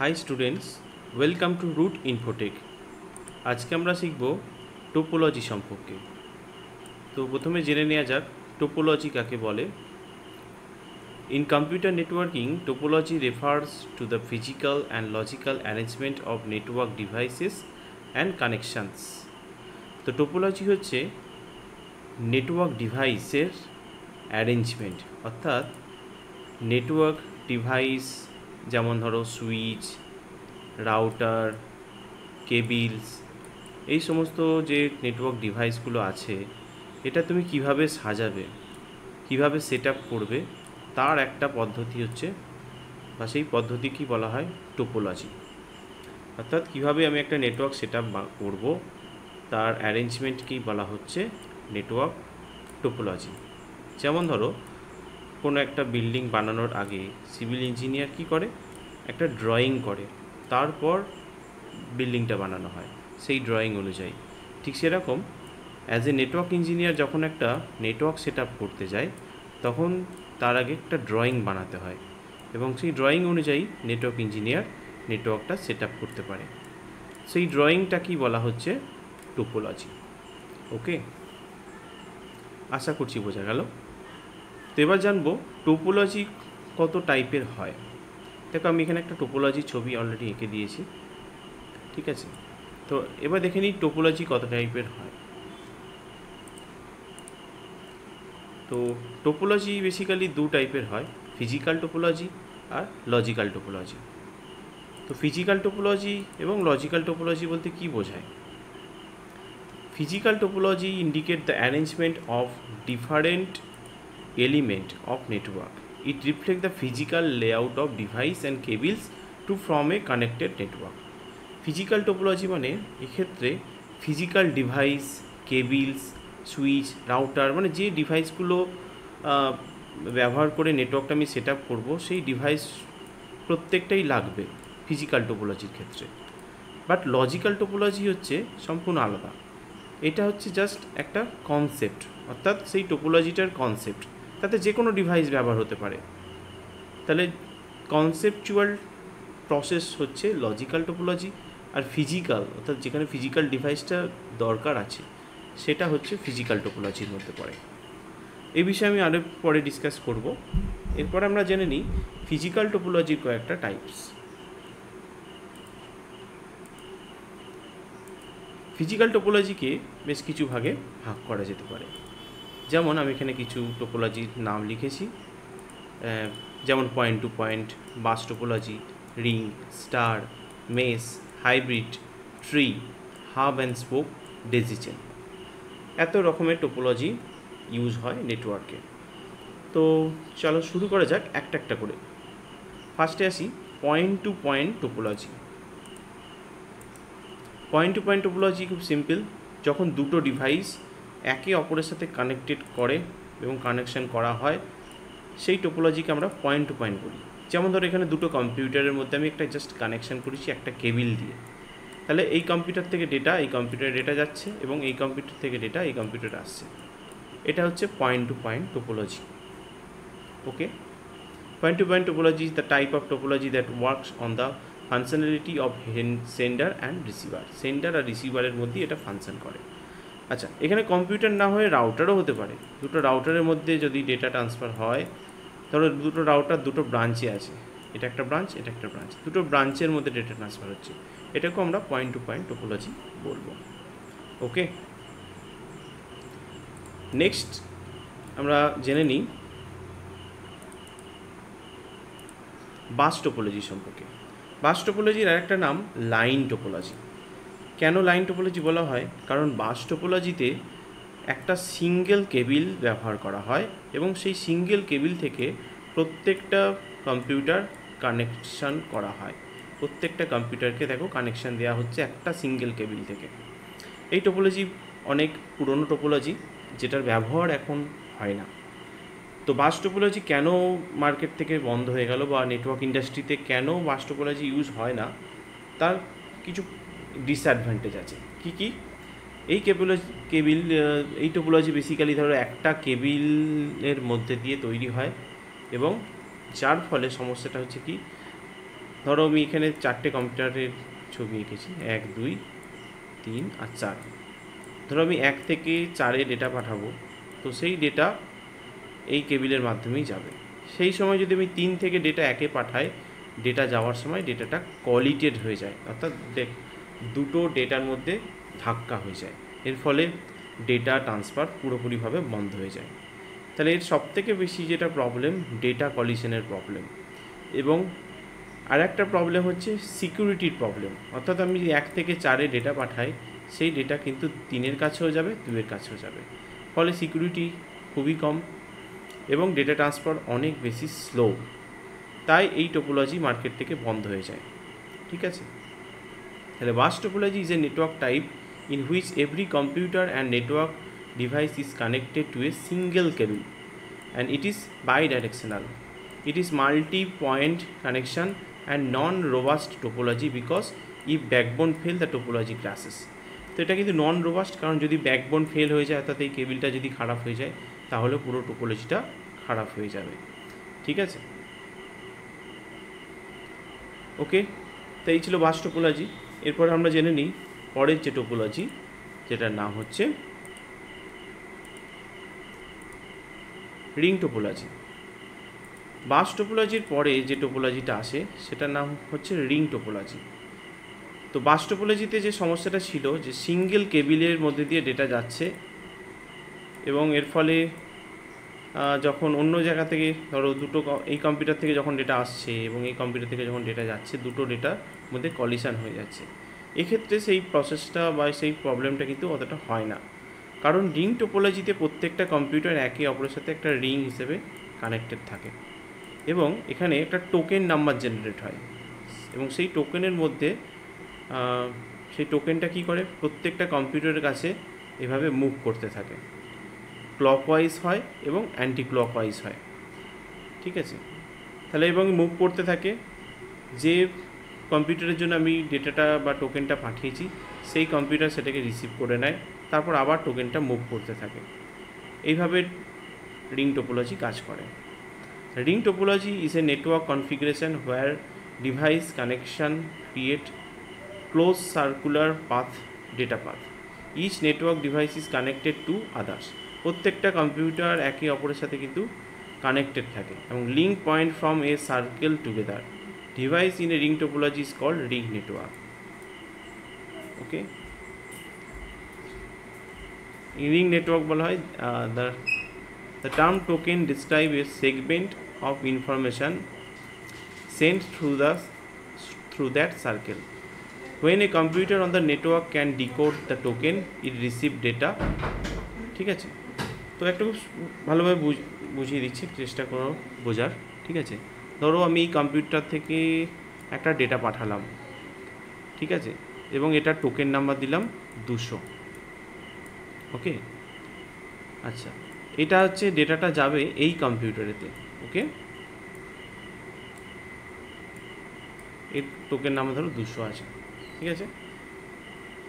High students, welcome to Root Infotech. আজকে আমরা শিখব টোপোলজি সম্পর্কে। তো প্রথমে জেনে নেওয়া যাক টোপোলজি কাকে বলে। In computer networking, topology refers to the physical and logical arrangement of network devices and connections. তো টোপোলজি হচ্ছে নেটওয়ার্ক ডিভাইসের অ্যারেঞ্জমেন্ট, অর্থাৎ নেটওয়ার্ক ডিভাইস যেমন ধরো সুইচ, রাউটার, কেবিলস, এই সমস্ত যে নেটওয়ার্ক ডিভাইসগুলো আছে, এটা তুমি কিভাবে সাজাবে, কিভাবে সেট আপ করবে, তার একটা পদ্ধতি হচ্ছে, বা সেই পদ্ধতি কি বলা হয়, টোপোলজি। অর্থাৎ কিভাবে আমি একটা নেটওয়ার্ক সেট আপ করব, তার অ্যারেঞ্জমেন্টকেই বলা হচ্ছে নেটওয়ার্ক টোপোলজি। যেমন ধরো কোনো একটা বিল্ডিং বানানোর আগে সিভিল ইঞ্জিনিয়ার কি করে, একটা ড্রয়িং করে, তারপর বিল্ডিংটা বানানো হয় সেই ড্রয়িং অনুযায়ী। ঠিক সেরকম অ্যাজ এ নেটওয়ার্ক ইঞ্জিনিয়ার যখন একটা নেটওয়ার্ক সেট আপ করতে যায়, তখন তার আগে একটা ড্রয়িং বানাতে হয়, এবং সেই ড্রয়িং অনুযায়ী নেটওয়ার্ক ইঞ্জিনিয়ার নেটওয়ার্কটা সেট আপ করতে পারে। সেই ড্রয়িংটা কি বলা হচ্ছে, টোপোলজি। ওকে, আশা করছি বোঝা গেল। তো এবার জানবো টোপোলজি কত টাইপের হয়। দেখো, আমি এখানে একটা টোপোলজি ছবি অলরেডি এঁকে দিয়েছি, ঠিক আছে। তো এবার দেখে নিই টোপোলজি কত টাইপের হয়। তো টোপোলজি বেসিক্যালি দু টাইপের হয়, ফিজিক্যাল টোপোলজি আর লজিক্যাল টোপোলজি। তো ফিজিক্যাল টোপোলজি এবং লজিক্যাল টোপোলজি বলতে কী বোঝায়? Physical topology indicate the arrangement of different element of network. It reflect the physical layout of device and cables to form a connected network. Physical topology মানে এক্ষেত্রে physical device, cables, switch, router, মানে যে ডিভাইসগুলো ব্যবহার করে নেটওয়ার্কটা আমি set up করবো, সেই ডিভাইস প্রত্যেকটাই লাগবে ফিজিক্যাল টোপোলজির ক্ষেত্রে। বাট লজিক্যাল টোপোলজি হচ্ছে সম্পূর্ণ আলাদা। এটা হচ্ছে জাস্ট একটা কনসেপ্ট, অর্থাৎ সেই টোপোলজিটার কনসেপ্ট, তাতে যে কোনো ডিভাইস ব্যবহার হতে পারে। তাহলে কনসেপচুয়াল প্রসেস হচ্ছে লজিক্যাল টোপোলজি, আর ফিজিক্যাল, অর্থাৎ যেখানে ফিজিক্যাল ডিভাইসটা দরকার আছে, সেটা হচ্ছে ফিজিক্যাল টোপোলজির মধ্যে পড়ে। এই বিষয়ে আমি আরও পরে ডিসকাস করব। এরপর আমরা জেনে নিই ফিজিক্যাল টোপোলজির কয়েকটা টাইপস। ফিজিক্যাল টোপোলজিকে বেশ কিছু ভাগে ভাগ করা যেতে পারে। যেমন আমি এখানে কিছু টোপোলজির নাম লিখেছি, যেমন point to point, bus topology, ring, star, mesh, hybrid, tree, hub and spoke, daisy chain. এত রকমের টোপোলজি ইউজ হয় নেটওয়ার্কে। তো চলো শুরু করা যাক একটা একটা করে। ফার্স্টে আসি point to point topology. Point to point topology খুব সিম্পল। যখন দুটো ডিভাইস একে অপরের সাথে কানেক্টেড করে এবং কানেকশান করা হয়, সেই টোপোলজিকে আমরা পয়েন্ট টু পয়েন্ট বলি। যেমন ধরো এখানে দুটো কম্পিউটারের মধ্যে আমি একটা জাস্ট কানেকশান করেছি একটা কেবিল দিয়ে, তাহলে এই কম্পিউটার থেকে ডেটা এই কম্পিউটারে ডেটা যাচ্ছে, এবং এই কম্পিউটার থেকে ডেটা এই কম্পিউটারে আসছে। এটা হচ্ছে point to point topology. Okay, point to point topology is the type of topology that works on the functionality of sender and receiver. Sender আর রিসিভারের মধ্যেই এটা ফাংশন করে। আচ্ছা, এখানে কম্পিউটার না হয়ে রাউটারও হতে পারে। দুটো রাউটারের মধ্যে যদি ডেটা ট্রান্সফার হয়, ধরো দুটো রাউটার দুটো ব্রাঞ্চে আছে, এটা একটা ব্রাঞ্চ, এটা একটা ব্রাঞ্চ, দুটো ব্রাঞ্চের মধ্যে ডেটা ট্রান্সফার হচ্ছে, এটাকেও আমরা পয়েন্ট টু পয়েন্ট টোপোলজি বলবো। ওকে, নেক্সট আমরা জেনে নিই বাস টোপোলজি সম্পর্কে। বাস টোপোলজির আরেকটা নাম লাইন টোপোলজি। কেন লাইন টোপোলজি বলা হয়? কারণ বাস টোপোলজিতে একটা সিঙ্গেল কেবিল ব্যবহার করা হয়, এবং সেই সিঙ্গেল কেবিল থেকে প্রত্যেকটা কম্পিউটার কানেকশান করা হয়। প্রত্যেকটা কম্পিউটারকে দেখো কানেকশান দেওয়া হচ্ছে একটা সিঙ্গেল কেবিল থেকে। এই টোপোলজি অনেক পুরনো টোপোলজি, যেটার ব্যবহার এখন হয় না। তো বাস টোপোলজি কেন মার্কেট থেকে বন্ধ হয়ে গেল, বা নেটওয়ার্ক ইন্ডাস্ট্রিতে কেন বাস টোপোলজি ইউজ হয় না, তার কিছু ডিসঅ্যাডভান্টেজ আছে। কি কি? এই কেবিল এই টোপোলজি বেসিক্যালি ধরো একটা কেবিলের মধ্যে দিয়ে তৈরি হয়, এবং যার ফলে সমস্যাটা হচ্ছে কি, ধরো আমি এখানে 4টে কম্পিউটারের ছবি এঁকেছি, 1 2 3 আর 4। ধরো আমি 1 থেকে 4-এ ডেটা পাঠাবো, তো সেই ডেটা এই কেবিলের মাধ্যমেই যাবে। সেই সময় যদি আমি 3 থেকে ডেটা 1-এ পাঠাই, ডেটা যাওয়ার সময় ডেটাটা কলিটেড হয়ে যায়, অর্থাৎ দুটো ডেটার মধ্যে ধাক্কা হয়ে যায়। এর ফলে ডেটা ট্রান্সফার পুরোপুরিভাবে বন্ধ হয়ে যায়। তাহলে এর সবথেকে বেশি যেটা প্রবলেম, ডেটা কলিশনের প্রবলেম। এবং আর একটা প্রবলেম হচ্ছে সিকিউরিটির প্রবলেম, অর্থাৎ আমি 1 থেকে 4-এ ডেটা পাঠাই, সেই ডেটা কিন্তু 3-এর কাছেও যাবে, 2-এর কাছেও যাবে। ফলে সিকিউরিটি খুবই কম এবং ডেটা ট্রান্সফার অনেক বেশি স্লো। তাই এই টোপোলজি মার্কেট থেকে বন্ধ হয়ে যায়। ঠিক আছে, তাহলে bus topology is a network type in which every computer and network device is connected to a single cable and it is bidirectional. It is multi-point connection and non-robust topology because if backbone fail the topology crashes. তো এটা কিন্তু নন robust, কারণ যদি backbone fail হয়ে যায় অর্থাৎ এই কেবিলটা যদি খারাপ হয়ে যায় তাহলে পুরো টোপোলজিটা খারাপ হয়ে যাবে। ঠিক আছে, ওকে, তো এই ছিল বাস টোপোলজি। এরপর আমরা জেনে নিই পরের যে টোপোলজি, যেটার নাম হচ্ছে রিং টোপোলজি। বাস টোপোলজির পরে যে টোপোলজিটা আসে সেটার নাম হচ্ছে রিং টোপোলজি। তো বাস টোপোলজিতে যে সমস্যাটা ছিল যে সিঙ্গেল কেবিলের মধ্যে দিয়ে ডেটা যাচ্ছে এবং এর ফলে যখন অন্য জায়গা থেকে ধরো দুটো এই কম্পিউটার থেকে যখন ডেটা আসছে এবং এই কম্পিউটার থেকে যখন ডেটা যাচ্ছে, দুটো ডেটার মধ্যে কলিশন হয়ে যাচ্ছে। এক্ষেত্রে সেই প্রসেসটা বা সেই প্রবলেমটা কিন্তু অতটা হয় না, কারণ রিং টোপোলজিতে প্রত্যেকটা কম্পিউটার একে অপরের সাথে একটা রিং হিসেবে কানেক্টেড থাকে এবং এখানে একটা টোকেন নাম্বার জেনারেট হয় এবং সেই টোকেনের মধ্যে সেই টোকেনটা কী করে, প্রত্যেকটা কম্পিউটারের কাছে এভাবে মুভ করতে থাকে, ক্লকওয়াইজ হয় এবং অ্যান্টি ক্লকওয়াইজ হয়। ঠিক আছে, তাহলে এবং মুভ করতে থাকে, যে কম্পিউটারের জন্য আমি ডেটাটা বা টোকেনটা পাঠিয়েছি সেই কম্পিউটার সেটাকে রিসিভ করে নেয়, তারপর আবার টোকেনটা মুভ করতে থাকে। এইভাবে রিং টোপোলজি কাজ করে। Ring topology is a network configuration where device connection create close circular path, data path. Each network device is connected to others. প্রত্যেকটা কম্পিউটার একে অপরের সাথে কিন্তু কানেক্টেড থাকে এবং link point from a circle together. Device in a ring topology is called ring network. Okay, ring network বলা হয় the term token describe a segment of information sent through that circle. When a computer on the network can decode the token, it receive data. ঠিক আছে, তো একটু ভালোভাবে বুঝিয়ে দিচ্ছি, চেষ্টা করো বোঝার। ঠিক আছে, ধরো আমি এই কম্পিউটার থেকে একটা ডেটা পাঠালাম, ঠিক আছে, এবং এটার টোকেন নাম্বার দিলাম 200। ওকে, আচ্ছা, এটা হচ্ছে ডেটাটা যাবে এই কম্পিউটারেতে। ওকে, এর টোকেন নাম্বার ধরো 200 আছে। ঠিক আছে,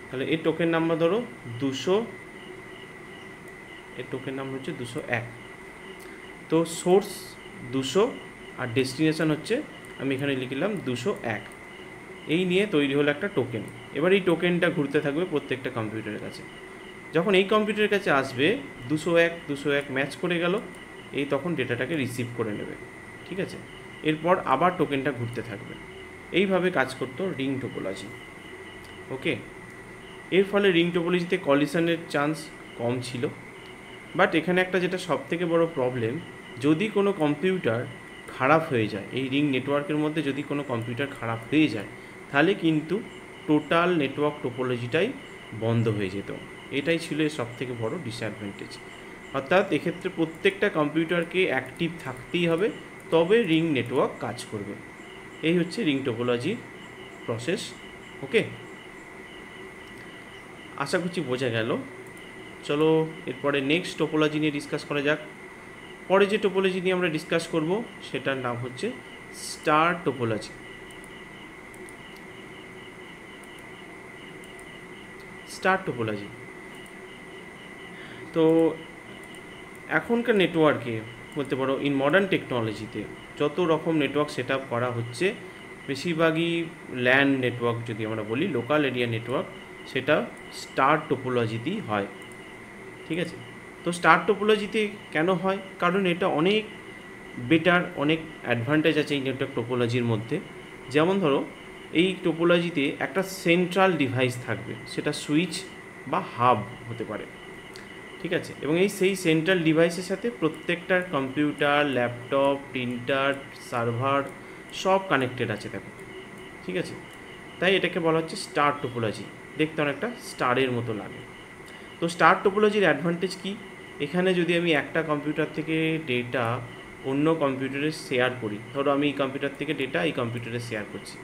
তাহলে এর টোকেন নাম্বার ধরো 200, এর টোকেন নাম্বার হচ্ছে 201। তো সোর্স 200 আর ডেস্টিনেশন হচ্ছে আমি এখানে লিখলাম 201। এই নিয়ে তৈরি হলো একটা টোকেন। এবার এই টোকেনটা ঘুরতে থাকবে প্রত্যেকটা কম্পিউটারের কাছে। যখন এই কম্পিউটারের কাছে আসবে 201 ম্যাচ করে গেল, এই তখন ডেটাটাকে রিসিভ করে নেবে। ঠিক আছে, এরপর আবার টোকেনটা ঘুরতে থাকবে। এইভাবে কাজ করতো রিং টোপোলজি। ওকে, এর ফলে রিং টোপোলজিতে কলিশনের চান্স কম ছিল। বাট এখানে একটা যেটা সবথেকে বড় প্রবলেম, যদি কোনো কম্পিউটার খারাপ হয়ে যায়, এই রিং নেটওয়ার্কের মধ্যে যদি কোনো কম্পিউটার খারাপ হয়ে যায়, তাহলে কিন্তু টোটাল নেটওয়ার্ক টোপোলজিটাই বন্ধ হয়ে যেত। এটাই ছিল এর সবথেকে বড় ডিসঅ্যাডভান্টেজ। অর্থাৎ এক্ষেত্রে প্রত্যেকটা কম্পিউটারকে অ্যাক্টিভ থাকতেই হবে, তবে রিং নেটওয়ার্ক কাজ করবে। এই হচ্ছে রিং টোপোলজি প্রসেস। ওকে, আশা করছি বোঝা গেল। চলো এরপরে নেক্সট টোপোলজি নিয়ে ডিসকাস করা যাক। পরে যে টোপোলজি নিয়ে আমরা ডিসকাস করব সেটার নাম হচ্ছে স্টার টোপোলজি। স্টার টোপোলজি, তো এখনকার নেটওয়ার্কে বলতে পারো ইন মডার্ন টেকনোলজিতে যত রকম নেটওয়ার্ক সেট আপ করা হচ্ছে, বেশিরভাগই ল্যান নেটওয়ার্ক যদি আমরা বলি, লোকাল এরিয়া নেটওয়ার্ক, সেটা স্টার টোপোলজিতেই হয়। ঠিক আছে, তো স্টার টোপোলজিতে কেন হয়? কারণ এটা অনেক বেটার, অনেক অ্যাডভান্টেজ আছে এই নেটওয়ার্ক টোপোলজির মধ্যে। যেমন ধরো, এই টোপোলজিতে একটা সেন্ট্রাল ডিভাইস থাকবে, সেটা সুইচ বা হাব হতে পারে। ঠিক আছে, এবং সেই সেন্ট্রাল ডিভাইসের সাথে প্রত্যেকটার কম্পিউটার, ল্যাপটপ, প্রিন্টার, সার্ভার সব কানেক্টেড আছে দেখো। ঠিক আছে, তাই এটাকে বলা হচ্ছে স্টার টোপোলজি। দেখতে অনেকটা স্টারের মতো লাগে। তো স্টার টোপোলজির অ্যাডভান্টেজ কি? এখানে যদি আমি একটা কম্পিউটার থেকে ডেটা অন্য কম্পিউটারে শেয়ার করি, ধরো আমি এই কম্পিউটার থেকে ডেটা এই কম্পিউটারে শেয়ার করছি,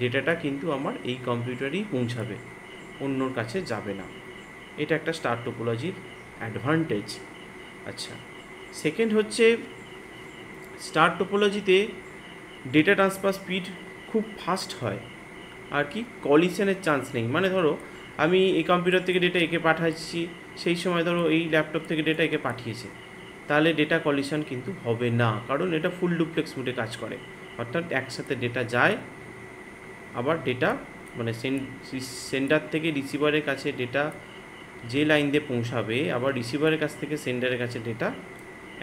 ডেটাটা কিন্তু আমার এই কম্পিউটারেই পৌঁছাবে, অন্যর কাছে যাবে না। এটা একটা স্টার টোপোলজির অ্যাডভান্টেজ। আচ্ছা, সেকেন্ড হচ্ছে স্টার টোপোলজিতে ডেটা ট্রান্সফার স্পিড খুব ফাস্ট হয়, আর কি কলিশনের চান্স নেই। মানে ধরো আমি এই কম্পিউটার থেকে ডেটা একে পাঠাচ্ছি, সেই সময় ধরো এই ল্যাপটপ থেকে ডেটা একে পাঠিয়েছে, তাহলে ডেটা কলিশন কিন্তু হবে না, কারণ এটা ফুল ডুপ্লেক্স মোডে কাজ করে। অর্থাৎ একসাথে ডেটা যায়, আবার ডেটা মানে সেন্ডার থেকে রিসিভারের কাছে ডেটা যে লাইন দিয়ে পৌঁছাবে, আবার রিসিভারের কাছ থেকে সেন্ডারের কাছে ডেটা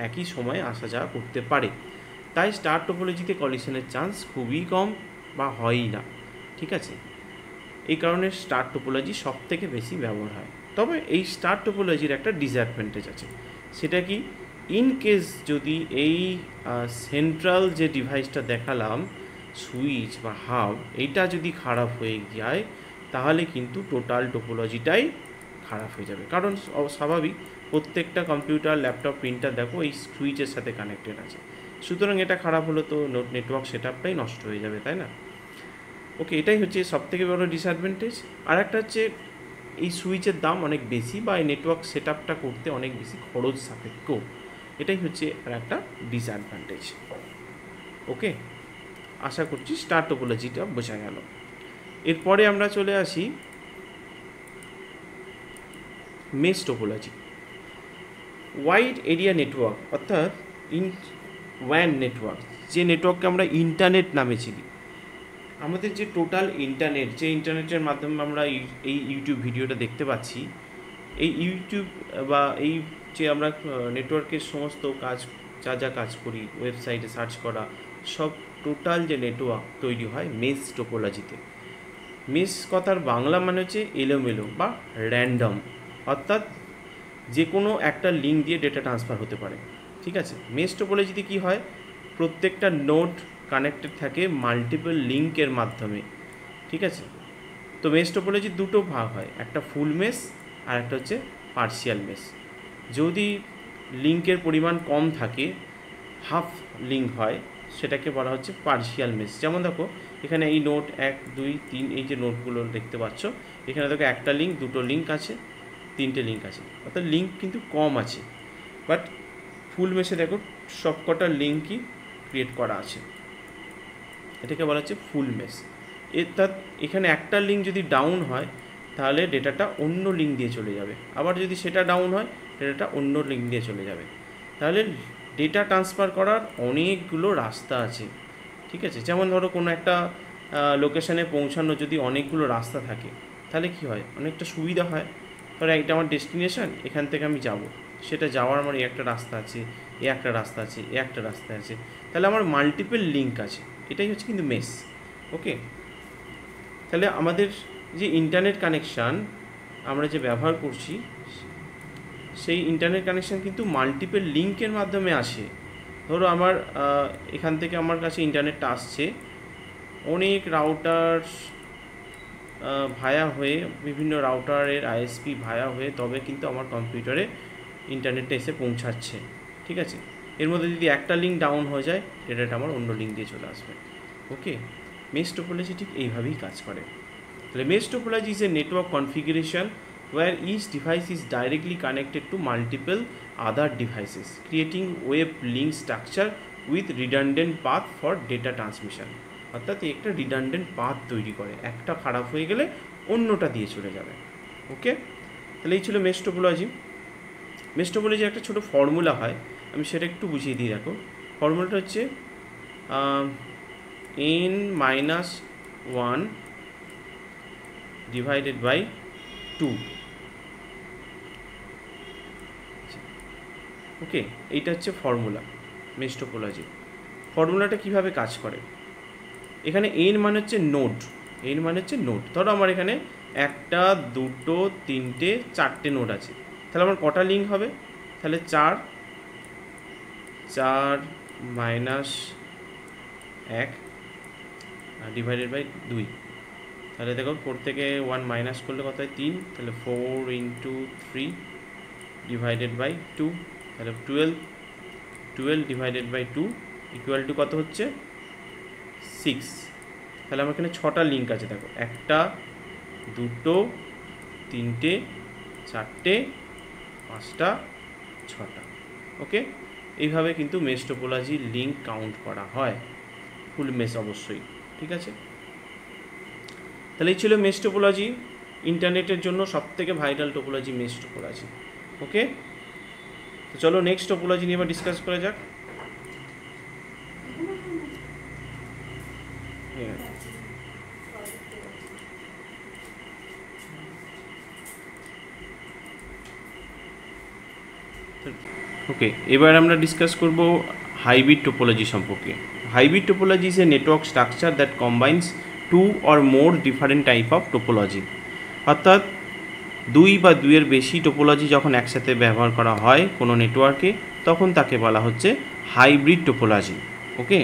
একই সময়ে আসা যাওয়া করতে পারে। তাই স্টার টোপোলজিতে কলিশনের চান্স খুবই কম বা হয়ই না। ঠিক আছে, এই কারণে স্টার টোপোলজি সব থেকে বেশি ব্যবহার হয়। তবে এই স্টার টোপোলজির একটা ডিসঅ্যাডভান্টেজ আছে, সেটা কি? ইন কেস যদি এই সেন্ট্রাল যে ডিভাইসটা দেখালাম, সুইচ বা হাব, এইটা যদি খারাপ হয়ে যায়, তাহলে কিন্তু টোটাল টোপোলজিটাই খারাপ হয়ে যাবে। কারণ স্বাভাবিক, প্রত্যেকটা কম্পিউটার, ল্যাপটপ, প্রিন্টার দেখো এই সুইচের সাথে কানেক্টেড আছে, সুতরাং এটা খারাপ হলে তো নেটওয়ার্ক সেট আপটাই নষ্ট হয়ে যাবে, তাই না? ওকে, এটাই হচ্ছে সবথেকে বড় ডিসঅ্যাডভান্টেজ। আর একটা হচ্ছে এই সুইচের দাম অনেক বেশি, বা এই নেটওয়ার্ক সেট আপটা করতে অনেক বেশি খরচ সাপেক্ষ। এটাই হচ্ছে আর একটা ডিসঅ্যাডভান্টেজ। ওকে, আশা করছি স্টার টোপোলজিটা বোঝা গেল। এরপরে আমরা চলে আসি mesh topology. Wide area network, অর্থাৎ ওয়ান নেটওয়ার্ক, যে নেটওয়ার্ককে আমরা ইন্টারনেট নামে চিনি। আমাদের যে টোটাল ইন্টারনেট, যে ইন্টারনেটের মাধ্যমে আমরা এই ইউটিউব ভিডিওটা দেখতে পাচ্ছি, এই ইউটিউব বা এই যে আমরা নেটওয়ার্কের সমস্ত কাজ, যা যা কাজ করি, ওয়েবসাইটে সার্চ করা, সব টোটাল যে নেটওয়ার্ক তৈরি হয় মেশ টোপোলজিতে। মেশ কথার বাংলা মানে হচ্ছে এলোমেলো বা র্যান্ডম, অর্থাৎ যে কোনো একটা লিঙ্ক দিয়ে ডেটা ট্রান্সফার হতে পারে। ঠিক আছে, মেশ টোপোলজিতে কী হয়? প্রত্যেকটা নোড কানেক্টেড থাকে মাল্টিপল লিঙ্কের মাধ্যমে। ঠিক আছে, তো মেশ টোপোলজির দুটো ভাগ হয়, একটা ফুল মেশ আর একটা হচ্ছে পার্শিয়াল মেশ। যদি লিঙ্কের পরিমাণ কম থাকে, হাফ লিঙ্ক হয়, সেটাকে বলা হচ্ছে পার্শিয়াল মেশ। যেমন দেখো এখানে এই নোড 1, 2, 3, এই যে নোডগুলো দেখতে পাচ্ছ, এখানে দেখো একটা লিঙ্ক, দুটো লিঙ্ক আছে, তিনটে লিঙ্ক আছে, অর্থাৎ লিঙ্ক কিন্তু কম আছে। বাট ফুল মেশে দেখো সবকটা লিঙ্কই ক্রিয়েট করা আছে, এটাকে বলা হচ্ছে ফুল মেশ। অর্থাৎ এখানে একটা লিঙ্ক যদি ডাউন হয়, তাহলে ডেটাটা অন্য লিঙ্ক দিয়ে চলে যাবে, আবার যদি সেটা ডাউন হয়, ডেটাটা অন্য লিঙ্ক দিয়ে চলে যাবে। তাহলে ডেটা ট্রান্সফার করার অনেকগুলো রাস্তা আছে। ঠিক আছে, যেমন ধরো কোনো একটা লোকেশানে পৌঁছানো যদি অনেকগুলো রাস্তা থাকে, তাহলে কি হয়? অনেকটা সুবিধা হয়। ধরো এটা আমার ডেস্টিনেশন, এখান থেকে আমি যাব, সেটা যাওয়ার আমার একটা রাস্তা আছে, একটা রাস্তা আছে, একটা রাস্তা আছে, তাহলে আমার মাল্টিপল লিঙ্ক আছে। এটাই হচ্ছে কিন্তু মেশ। ওকে, তাহলে আমাদের যে ইন্টারনেট কানেকশান আমরা যে ব্যবহার করছি, সেই ইন্টারনেট কানেকশান কিন্তু মাল্টিপল লিঙ্কের মাধ্যমে আসে। ধরো আমার এখান থেকে আমার কাছে ইন্টারনেটটা আসছে, অনেক রাউটার ভায়া হয়ে, বিভিন্ন রাউটারের আইএসপি ভায়া হয়ে, তবে কিন্তু আমার কম্পিউটারে ইন্টারনেটটা এসে পৌঁছাচ্ছে। ঠিক আছে, এর মধ্যে যদি একটা লিঙ্ক ডাউন হয়ে যায়, ডেটাটা আমার অন্য লিঙ্ক দিয়ে চলে আসবে। ওকে, মেশ টোপোলজি ঠিক এইভাবেই কাজ করে। তাহলে mesh topology is a network configuration where each device is directly connected to multiple other devices, creating web link structure with redundant path for data transmission. অর্থাৎ একটা রিডান্ডেন্ট পাথ তৈরি করে, একটা খারাপ হয়ে গেলে অন্যটা দিয়ে চলে যাবে। ওকে, তাহলে এই ছিল মেশ টোপোলজি। মেশ টোপোলজির একটা ছোটো ফর্মুলা হয়, আমি সেটা একটু বুঝিয়ে দিই। দেখো, ফর্মুলাটা হচ্ছে n-1 ডিভাইডেড বাই 2। ওকে, এইটা হচ্ছে ফর্মুলা মেশ টোপোলজি। ফর্মুলাটা কিভাবে কাজ করে, এখানে n মানে হচ্ছে নোড, n মানে হচ্ছে নোড। ধরো আমার এখানে 1 2 3 4টে নোড আছে, তাহলে আমার কটা লিঙ্ক হবে, তাহলে 4 4 মাইনাস 1 ডিভাইডেড বাই 2। তাহলে দেখো 4 থেকে 1 মাইনাস করলে কত হয় 3, তাহলে 4 ইন্টু 3 ডিভাইডেড বাই 2, তাহলে 12 ডিভাইডেড বাই 2 ইকুয়াল টু কত হচ্ছে 6। তাহলে আমার এখানে 6টা লিঙ্ক আছে, দেখো 1 2 3 4 5 6টা। ওকে, এইভাবে কিন্তু মেশ টোপোলজি লিঙ্ক কাউন্ট করা হয়, ফুল মেশ অবশ্যই। ঠিক আছে, তাহলে এই ছিল মেশ টোপোলজি, ইন্টারনেটের জন্য সবথেকে ভাইরাল টোপোলজি মেশ টোপোলজি। ওকে, তো চলো নেক্সট টোপোলজি নিয়ে এবার ডিসকাস করা যাক। ওকে, এবার আমরা ডিসকাস করব হাইব্রিড টোপোলজি সম্পর্কে। Hybrid topology is a network structure that combines 2 or more different type of topology. অর্থাৎ 2 বা 2-এর বেশি টোপোলজি যখন একসাথে ব্যবহার করা হয় কোনো নেটওয়ার্কে, তখন তাকে বলা হচ্ছে হাইব্রিড টোপোলজি। ওকে,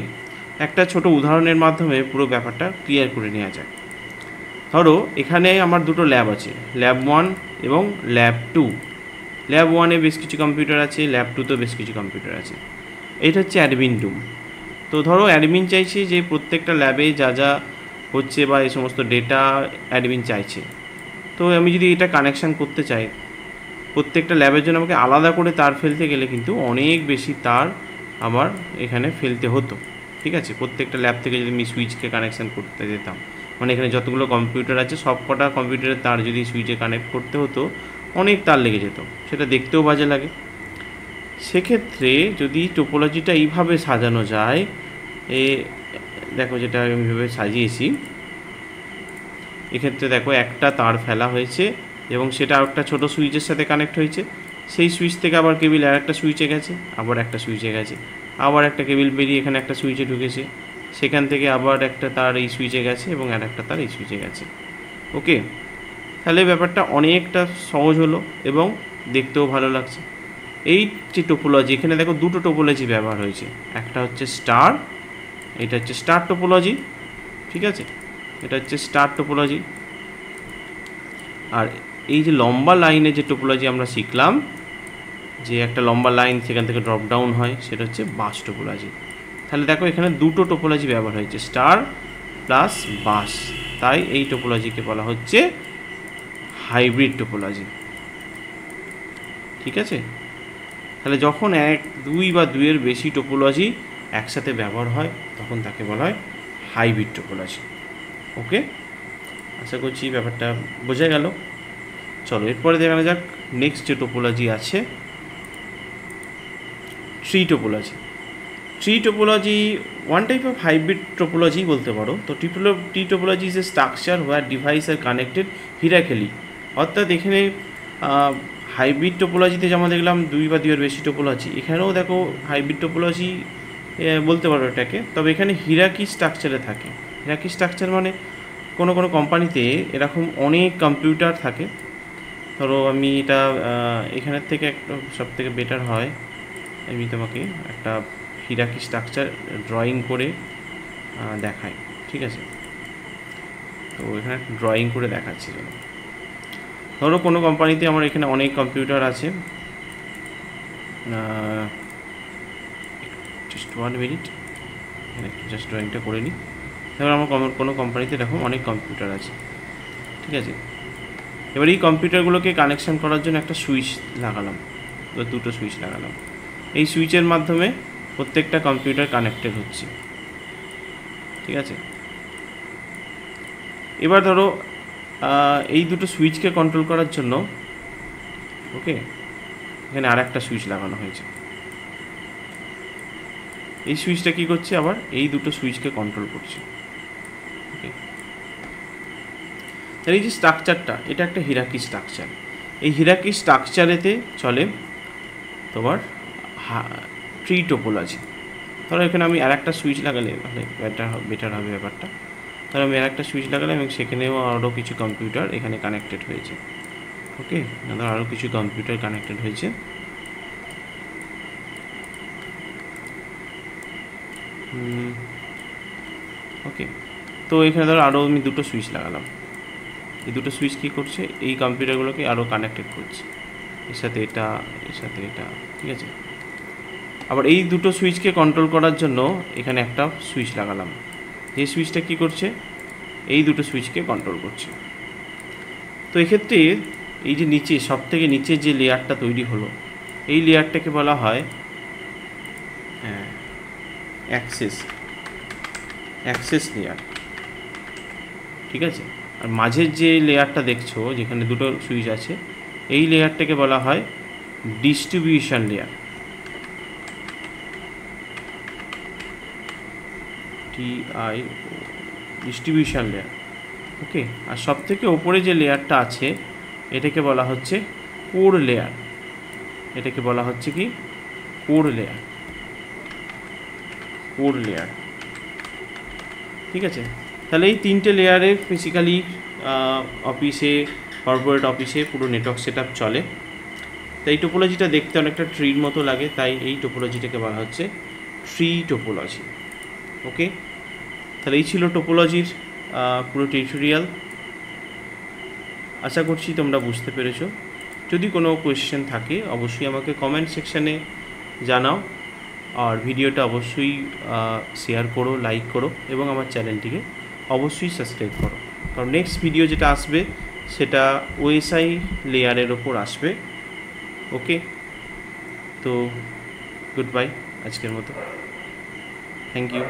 একটা ছোট উদাহরণের মাধ্যমে পুরো ব্যাপারটা ক্লিয়ার করে নেওয়া যায়। ধরো এখানে আমার দুটো ল্যাব আছে, ল্যাব 1 এবং ল্যাব 2। ল্যাব 1-এ বেশ কিছু কম্পিউটার আছে, ল্যাব 2-তেও বেশ কিছু কম্পিউটার আছে। এটা হচ্ছে অ্যাডমিন রুম। তো ধরো অ্যাডমিন চাইছে যে প্রত্যেকটা ল্যাবে যা যা হচ্ছে বা এই সমস্ত ডেটা অ্যাডমিন চাইছে। তো আমি যদি এটা কানেকশান করতে চাই, প্রত্যেকটা ল্যাবের জন্য আমাকে আলাদা করে তার ফেলতে গেলে কিন্তু অনেক বেশি তার আমার এখানে ফেলতে হতো। ঠিক আছে, প্রত্যেকটা ল্যাব থেকে যদি আমি সুইচকে কানেকশান করতে যেতাম, মানে এখানে যতগুলো কম্পিউটার আছে সব কটা কম্পিউটারের তার যদি সুইচে কানেক্ট করতে হতো, অনেক তার লেগে যেত, সেটা দেখতেও বাজে লাগে। সেক্ষেত্রে যদি টোপোলজিটা এইভাবে সাজানো যায়, দেখো যেটা আমি এইভাবে সাজিয়েছি, এক্ষেত্রে দেখো একটা তার ফেলা হয়েছে এবং সেটা একটা ছোটো সুইচের সাথে কানেক্ট হয়েছে। সেই সুইচ থেকে আবার কেবিল আর একটা সুইচে গেছে, আবার একটা সুইচে গেছে, আবার একটা কেবিল বেরিয়ে এখানে একটা সুইচে ঢুকেছে, সেখান থেকে আবার একটা তার এই সুইচে গেছে এবং আর একটা তার এই সুইচে গেছে। ওকে, তাহলে ব্যাপারটা অনেকটা সহজ হলো এবং দেখতেও ভালো লাগছে। এই যে টোপোলজি, এখানে দেখো দুটো টোপোলজি ব্যবহার হয়েছে, একটা হচ্ছে স্টার, এটা হচ্ছে স্টার টোপোলজি। ঠিক আছে, এটা হচ্ছে স্টার টোপোলজি। আর এই যে লম্বা লাইনে যে টোপোলজি আমরা শিখলাম, যে একটা লম্বা লাইন সেখান থেকে ড্রপ ডাউন হয়, সেটা হচ্ছে বাস টোপোলজি। তাহলে দেখো এখানে দুটো টোপোলজি ব্যবহার হয়েছে, স্টার প্লাস বাস, তাই এই টোপোলজিকে বলা হচ্ছে হাইব্রিড টোপোলজি। ঠিক আছে, তাহলে যখন 1 2 বা 2-এর বেশি টোপোলজি একসাথে ব্যবহার হয় তখন তাকে বলা হয় হাইব্রিড টোপোলজি। ওকে, আশা করছি ব্যাপারটা বোঝা গেল। চলো এরপরে দেখা যাক নেক্সট যে টোপোলজি আছে, tree topology. Tree topology one type of hybrid topology বলতে পারো। তো tree topology is a structure where device are connected hierarchically. অর্থাৎ এখানে হাইব্রিড টোপোলজিতে যেমন দেখলাম 2 বা 2-এর বেশি টোপোলজি, এখানেও দেখো হাইব্রিড টোপোলজি বলতে পারো এটাকে, তবে এখানে হিরার্কি স্ট্রাকচারে থাকে। হিরার্কি স্ট্রাকচার মানে কোনো কোনো কোম্পানিতে এরকম অনেক কম্পিউটার থাকে। ধরো আমি এটা এখানের থেকে একটা সবথেকে বেটার হয়, আমি তোমাকে একটা হিরার্কি স্ট্রাকচার ড্রয়িং করে দেখাই। ঠিক আছে, তো এখানে ড্রয়িং করে দেখাচ্ছি। ধরো কোনো কোম্পানিতে আমার এখানে অনেক কম্পিউটার আছে, জাস্ট 1 মিনিট, এখানে জাস্ট ড্রয়িংটা করে নিই। ধরো আমার কোনো কোম্পানিতে এরকম অনেক কম্পিউটার আছে। ঠিক আছে, এবার এই কম্পিউটারগুলোকে কানেকশান করার জন্য একটা সুইচ লাগালাম, দুটো সুইচ লাগালাম। এই সুইচের মাধ্যমে প্রত্যেকটা কম্পিউটার কানেক্টেড হচ্ছে। ঠিক আছে, এবার ধরো এই দুটো সুইচকে কন্ট্রোল করার জন্য ওকে এখানে আর একটা সুইচ লাগানো হয়েছে। এই সুইচটা কী করছে, আবার এই দুটো সুইচকে কন্ট্রোল করছে। ওকে, তাহলে এই যে স্ট্রাকচারটা, এটা একটা হিরার্কি স্ট্রাকচার। এই হিরার্কি স্ট্রাকচারেতে চলে তোমার ট্রি টোপোলজি। ধরো এখানে আমি আর একটা সুইচ লাগালে তাহলে বেটার হবে ব্যাপারটা। ধরো আমি আর একটা সুইচ লাগালাম এবং সেখানেও আরও কিছু কম্পিউটার এখানে কানেক্টেড হয়েছে। ওকে, ধরো আরও কিছু কম্পিউটার কানেক্টেড হয়েছে। ওকে, তো এখানে ধরো আরও আমি দুটো সুইচ লাগালাম। এই দুটো সুইচ কী করছে, এই কম্পিউটারগুলোকে আরও কানেক্টেড করছে, এর সাথে এটা, এর সাথে এটা। ঠিক আছে, আবার এই দুটো সুইচকে কন্ট্রোল করার জন্য এখানে একটা সুইচ লাগালাম। এই সুইচটা কী করছে, এই দুটো সুইচকে কন্ট্রোল করছে। তো এক্ষেত্রে এই যে নিচে সব থেকে নিচের যে লেয়ারটা তৈরি হলো, এই লেয়ারটাকে বলা হয় অ্যাক্সেস লেয়ার। ঠিক আছে, আর মাঝের যে লেয়ারটা দেখছো যেখানে দুটো সুইচ আছে, এই লেয়ারটাকে বলা হয় distribution layer. Distribution layer. Okay, আর সব থেকে ওপরে যে লেয়ারটা আছে এটাকে বলা হচ্ছে কোর লেয়ার। এটাকে বলা হচ্ছে কি কোর লেয়ার। Core layer. ঠিক আছে, তাহলে এই তিনটে লেয়ারে ফিজিক্যালি অফিসে, কর্পোরেট অফিসে পুরো নেটওয়ার্ক সেট আপ চলে। তাই এই টোপোলজিটা দেখতে অনেকটা ট্রির মতো লাগে, তাই এই টোপোলজিটাকে বলা হচ্ছে ট্রি টোপোলজি। ওকে, তাহলে এই ছিল টোপোলজির পুরো টিউটোরিয়াল। আশা করছি তোমরা বুঝতে পেরেছো। যদি কোনো কোয়েশ্চেন থাকে অবশ্যই আমাকে কমেন্ট সেকশানে জানাও, আর ভিডিওটা অবশ্যই শেয়ার করো, লাইক করো এবং আমার চ্যানেলটিকে অবশ্যই সাবস্ক্রাইব করো, কারণ নেক্সট ভিডিও যেটা আসবে সেটা ওএসআই লেয়ারের ওপর আসবে। ওকে, তো গুড বাই আজকের মতো, থ্যাংক ইউ।